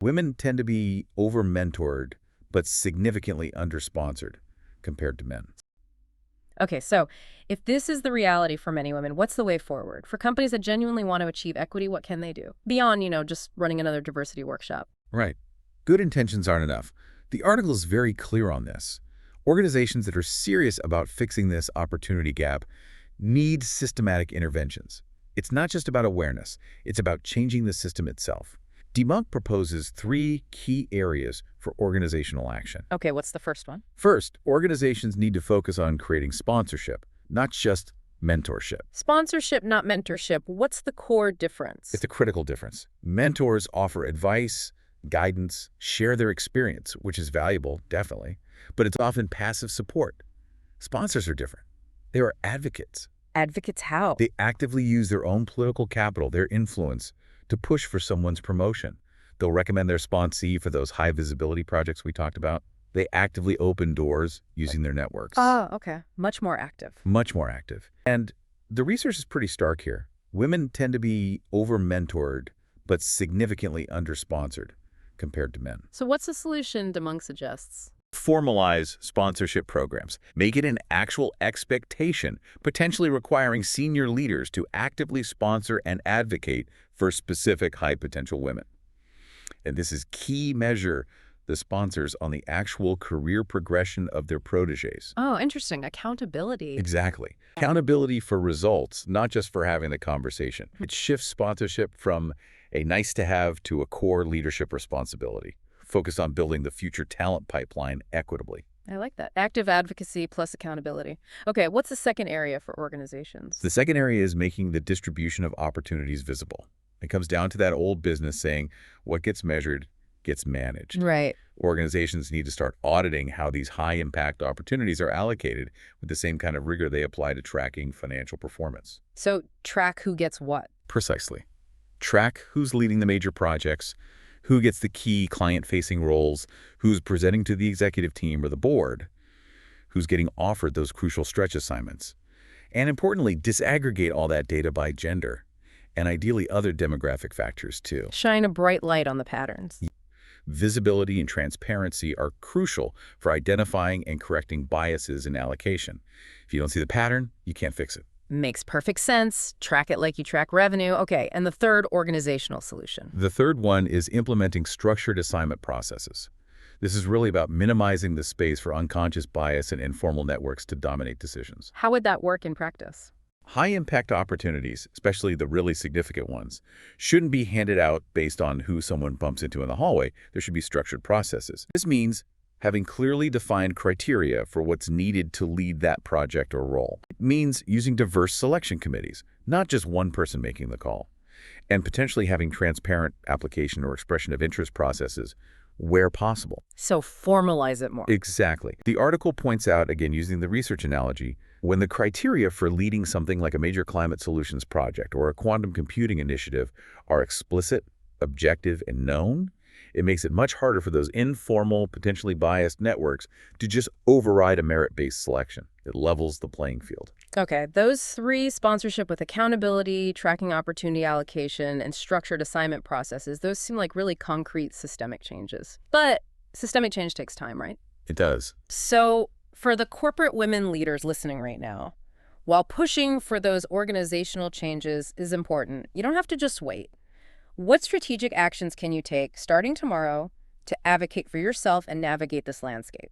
Women tend to be over-mentored, but significantly under-sponsored compared to men. Okay, so if this is the reality for many women, what's the way forward? For companies that genuinely want to achieve equity, what can they do? Beyond, just running another diversity workshop. Right. Good intentions aren't enough. The article is very clear on this. Organizations that are serious about fixing this opportunity gap need systematic interventions. It's not just about awareness, it's about changing the system itself. Debunk proposes 3 key areas for organizational action. Okay, what's the first one? First, organizations need to focus on creating sponsorship, not just mentorship. Sponsorship, not mentorship. What's the core difference? It's a critical difference. Mentors offer advice, guidance, share their experience, which is valuable, definitely, but it's often passive support. Sponsors are different. They are advocates. Advocates how? They actively use their own political capital, their influence, to push for someone's promotion. They'll recommend their sponsee for those high-visibility projects we talked about. They actively open doors using their networks. Oh, okay. Much more active. Much more active. And the research is pretty stark here. Women tend to be over-mentored, but significantly under-sponsored compared to men. So what's the solution Demunk suggests? Formalize sponsorship programs. Make it an actual expectation, potentially requiring senior leaders to actively sponsor and advocate for specific high-potential women. And this is key measure the sponsors on the actual career progression of their protégés. Oh, interesting. Accountability. Exactly. Accountability for results, not just for having the conversation. It shifts sponsorship from a nice-to-have to a core leadership responsibility, focused on building the future talent pipeline equitably. I like that. Active advocacy plus accountability. Okay, what's the second area for organizations? The second area is making the distribution of opportunities visible. It comes down to that old business saying, what gets measured gets managed. Right. Organizations need to start auditing how these high-impact opportunities are allocated with the same kind of rigor they apply to tracking financial performance. So track who gets what? Precisely. Track who's leading the major projects, who gets the key client-facing roles, who's presenting to the executive team or the board, who's getting offered those crucial stretch assignments. And importantly, disaggregate all that data by gender and ideally other demographic factors too. Shine a bright light on the patterns. Visibility and transparency are crucial for identifying and correcting biases in allocation. If you don't see the pattern, you can't fix it. Makes perfect sense. Track it like you track revenue. Okay, and the third organizational solution. The third one is implementing structured assignment processes. This is really about minimizing the space for unconscious bias and informal networks to dominate decisions. How would that work in practice? High-impact opportunities, especially the really significant ones, shouldn't be handed out based on who someone bumps into in the hallway. There should be structured processes. This means having clearly defined criteria for what's needed to lead that project or role. It means using diverse selection committees, not just one person making the call, and potentially having transparent application or expression of interest processes where possible. So formalize it more. Exactly. The article points out, again using the research analogy, when the criteria for leading something like a major climate solutions project or a quantum computing initiative are explicit, objective, and known, it makes it much harder for those informal, potentially biased networks to just override a merit-based selection. It levels the playing field. Okay, those 3, sponsorship with accountability, tracking opportunity allocation, and structured assignment processes, those seem like really concrete systemic changes. But systemic change takes time, right? It does. So for the corporate women leaders listening right now, while pushing for those organizational changes is important, you don't have to just wait. What strategic actions can you take starting tomorrow to advocate for yourself and navigate this landscape?